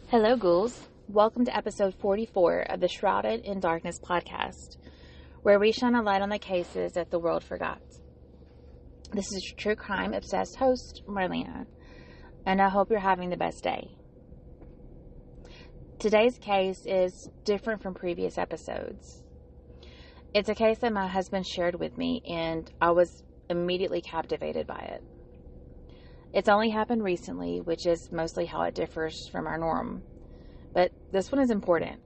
Hello, ghouls. Welcome to episode 44 of the Shrouded in Darkness podcast, where we shine a light on the cases that the world forgot. This is your true crime obsessed host, Marlena, and I hope you're having the best day. Today's case is different from previous episodes. It's a case that my husband shared with me, and I was immediately captivated by it. It's only happened recently, which is mostly how it differs from our norm. But this one is important.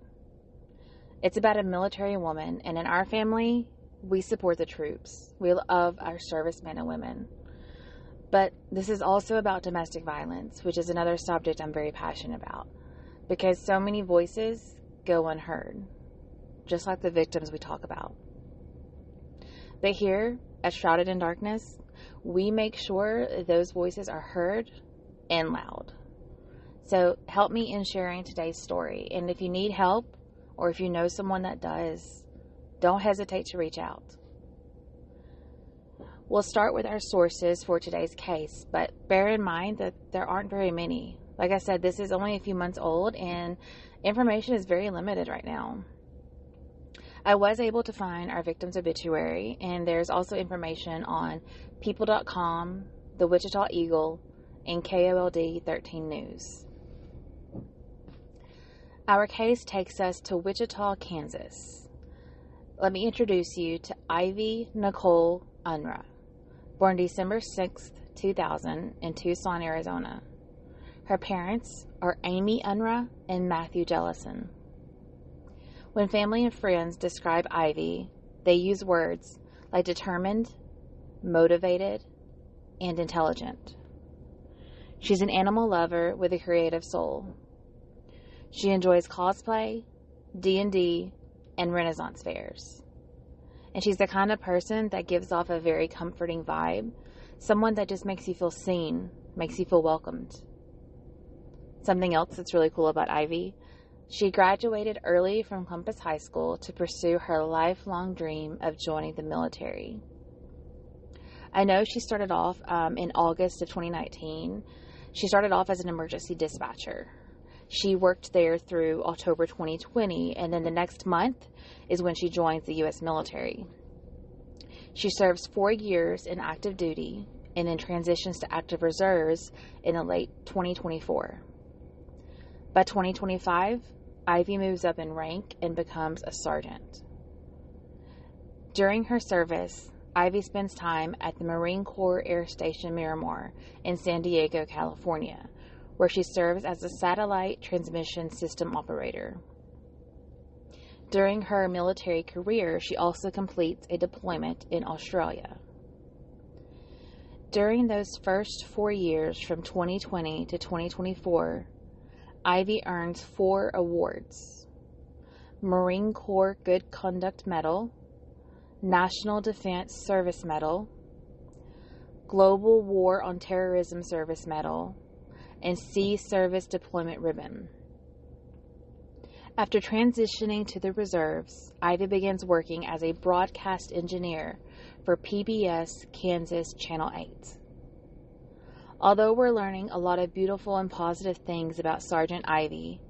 It's about a military woman, and in our family, we support the troops. We love our servicemen and women. But this is also about domestic violence, which is another subject I'm very passionate about, because so many voices go unheard, just like the victims we talk about. But here at Shrouded in Darkness, we make sure those voices are heard and loud. So help me in sharing today's story. And if you need help, or if you know someone that does, don't hesitate to reach out. We'll start with our sources for today's case, but bear in mind that there aren't very many. Like I said, this is only a few months old and information is very limited right now. I was able to find our victim's obituary, and there's also information on people.com, the Wichita Eagle, and KOLD 13 News. Our case takes us to Wichita, Kansas. Let me introduce you to Ivy Nicole Unruh, born December 6th, 2000 in Tucson, Arizona. Her parents are Amy Unruh and Matthew Jellison. When family and friends describe Ivy, they use words like determined, motivated, and intelligent. She's an animal lover with a creative soul. She enjoys cosplay, D&D, and Renaissance fairs. And she's the kind of person that gives off a very comforting vibe, someone that just makes you feel seen, makes you feel welcomed. Something else that's really cool about Ivy, she graduated early from Compass High School to pursue her lifelong dream of joining the military. I know she started off in August of 2019. She started off as an emergency dispatcher. She worked there through October 2020, and then the next month is when she joins the U.S. military. She serves 4 years in active duty and then transitions to active reserves in the late 2024. By 2025, Ivy moves up in rank and becomes a sergeant. During her service, Ivy spends time at the Marine Corps Air Station Miramar in San Diego, California, where she serves as a satellite transmission system operator. During her military career, she also completes a deployment in Australia. During those first 4 years from 2020 to 2024, Ivy earns 4 awards: Marine Corps Good Conduct Medal, National Defense Service Medal, Global War on Terrorism Service Medal, and Sea Service Deployment Ribbon. After transitioning to the reserves, Ivy begins working as a broadcast engineer for PBS Kansas Channel 8. Although we're learning a lot of beautiful and positive things about Sergeant Ivy,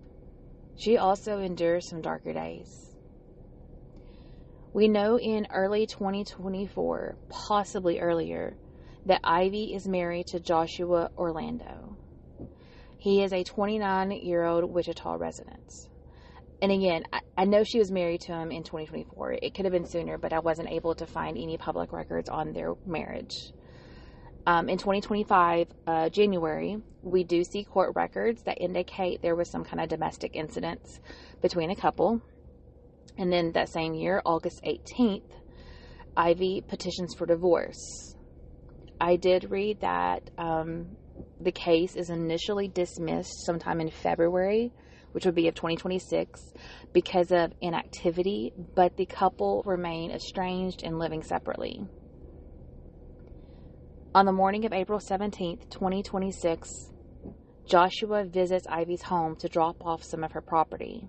she also endures some darker days. We know in early 2024, possibly earlier, that Ivy is married to Joshua Orlando. He is a 29-year-old Wichita resident. And again, I know she was married to him in 2024. It could have been sooner, but I wasn't able to find any public records on their marriage. In 2025, January, we do see court records that indicate there was some kind of domestic incidents between a couple. And then that same year, August 18th, Ivy petitions for divorce. I did read that the case is initially dismissed sometime in February, which would be of 2026, because of inactivity, but the couple remain estranged and living separately. On the morning of April 17th, 2026, Joshua visits Ivy's home to drop off some of her property.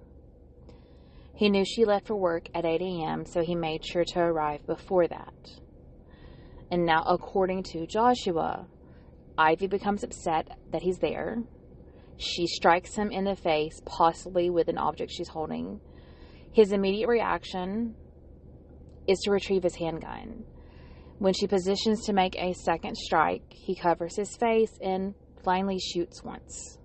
He knew she left for work at 8 a.m., so he made sure to arrive before that. And now, according to Joshua, Ivy becomes upset that he's there. She strikes him in the face, possibly with an object she's holding. His immediate reaction is to retrieve his handgun. When she positions to make a second strike, he covers his face and finally shoots once.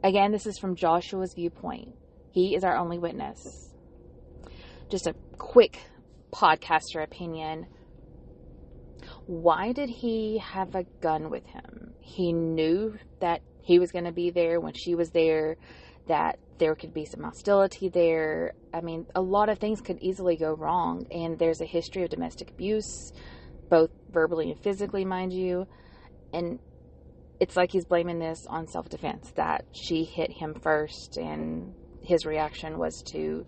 Again, this is from Joshua's viewpoint. He is our only witness. Just a quick podcaster opinion. Why did he have a gun with him? He knew that he was going to be there when she was there, that there could be some hostility there. I mean, a lot of things could easily go wrong, and there's a history of domestic abuse, both verbally and physically, mind you, and it's like he's blaming this on self-defense, that she hit him first, and his reaction was to,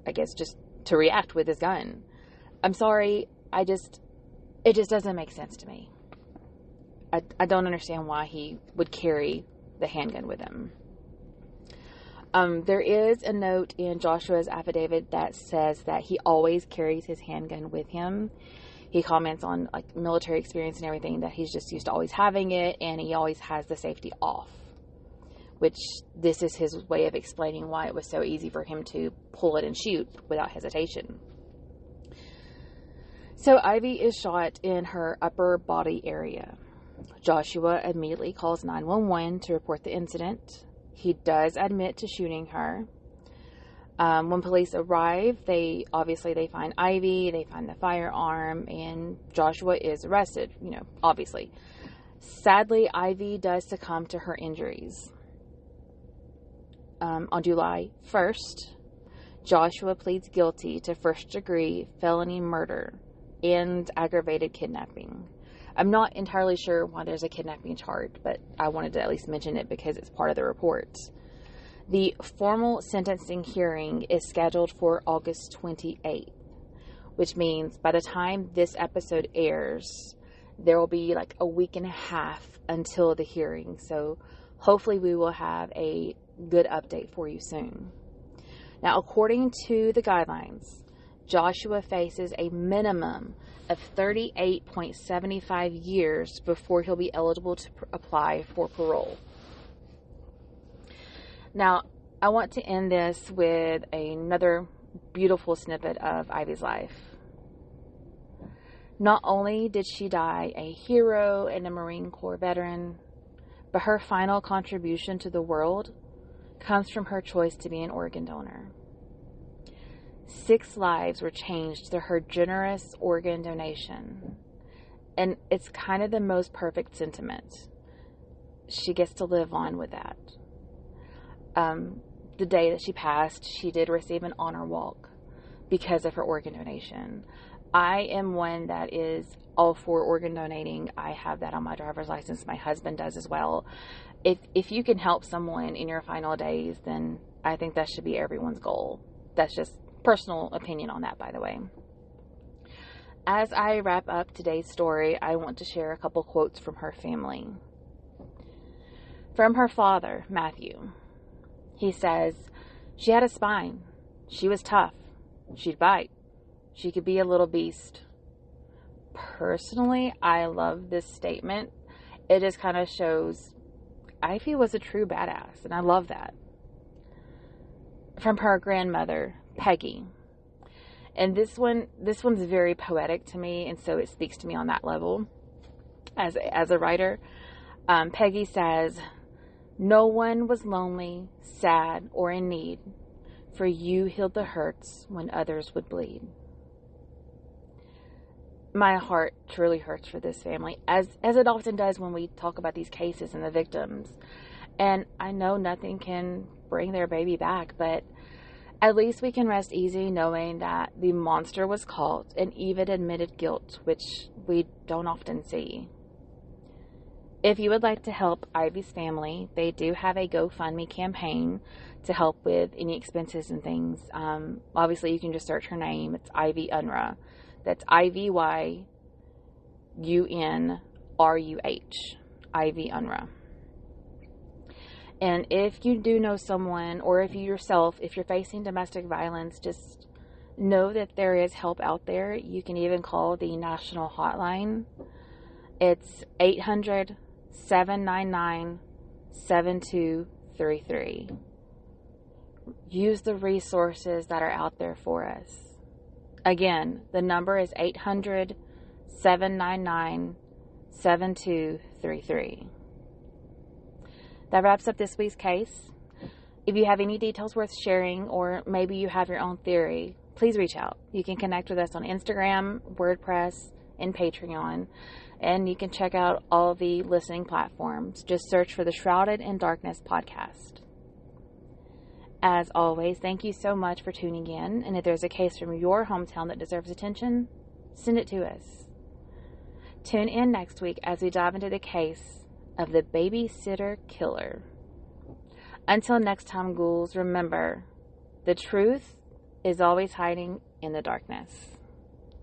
I guess, just to react with his gun. I'm sorry, it just doesn't make sense to me. I don't understand why he would carry the handgun with him. There is a note in Joshua's affidavit that says that he always carries his handgun with him. He comments on like military experience and everything, that he's just used to always having it, and he always has the safety off, which this is his way of explaining why it was so easy for him to pull it and shoot without hesitation. So Ivy is shot in her upper body area. Joshua immediately calls 911 to report the incident. He does admit to shooting her. When police arrive, they find Ivy, they find the firearm, and Joshua is arrested, obviously. Sadly, Ivy does succumb to her injuries. On July 1st, Joshua pleads guilty to first-degree felony murder and aggravated kidnapping. I'm not entirely sure why there's a kidnapping charge, but I wanted to at least mention it because it's part of the report. The formal sentencing hearing is scheduled for August 28th, which means by the time this episode airs, there will be like a week and a half until the hearing. So hopefully we will have a good update for you soon. Now, according to the guidelines, Joshua faces a minimum of 38.75 years before he'll be eligible to apply for parole. Now, I want to end this with another beautiful snippet of Ivy's life. Not only did she die a hero and a Marine Corps veteran, but her final contribution to the world comes from her choice to be an organ donor. 6 lives were changed through her generous organ donation. And it's kind of the most perfect sentiment. She gets to live on with that. The day that she passed, she did receive an honor walk because of her organ donation. I am one that is all for organ donating. I have that on my driver's license. My husband does as well. If you can help someone in your final days, then I think that should be everyone's goal. That's just personal opinion on that, by the way. As I wrap up today's story, I want to share a couple quotes from her family. From her father, Matthew. He says, "She had a spine. She was tough. She'd bite. She could be a little beast." Personally, I love this statement. It just kind of shows Ivy was a true badass, and I love that. From her grandmother, Peggy. And this one's very poetic to me, and so it speaks to me on that level as a writer. Peggy says, "No one was lonely, sad, or in need, for you healed the hurts when others would bleed." My heart truly hurts for this family, as it often does when we talk about these cases and the victims. And I know nothing can bring their baby back, but at least we can rest easy knowing that the monster was caught and even admitted guilt, which we don't often see. If you would like to help Ivy's family, they do have a GoFundMe campaign to help with any expenses and things. Obviously, you can just search her name. It's Ivy Unruh. That's IvyUnruh. Ivy Unruh. And if you do know someone, or if you yourself, if you're facing domestic violence, just know that there is help out there. You can even call the national hotline. It's 800-799-6999. 7233. Use the resources that are out there for us. Again, the number is 800-799-7233. That wraps up this week's case. If you have any details worth sharing, or maybe you have your own theory, please reach out. You can connect with us on Instagram, WordPress, and Patreon. And you can check out all the listening platforms. Just search for the Shrouded in Darkness podcast. As always, thank you so much for tuning in. And if there's a case from your hometown that deserves attention, send it to us. Tune in next week as we dive into the case of the babysitter killer. Until next time, ghouls, remember, the truth is always hiding in the darkness.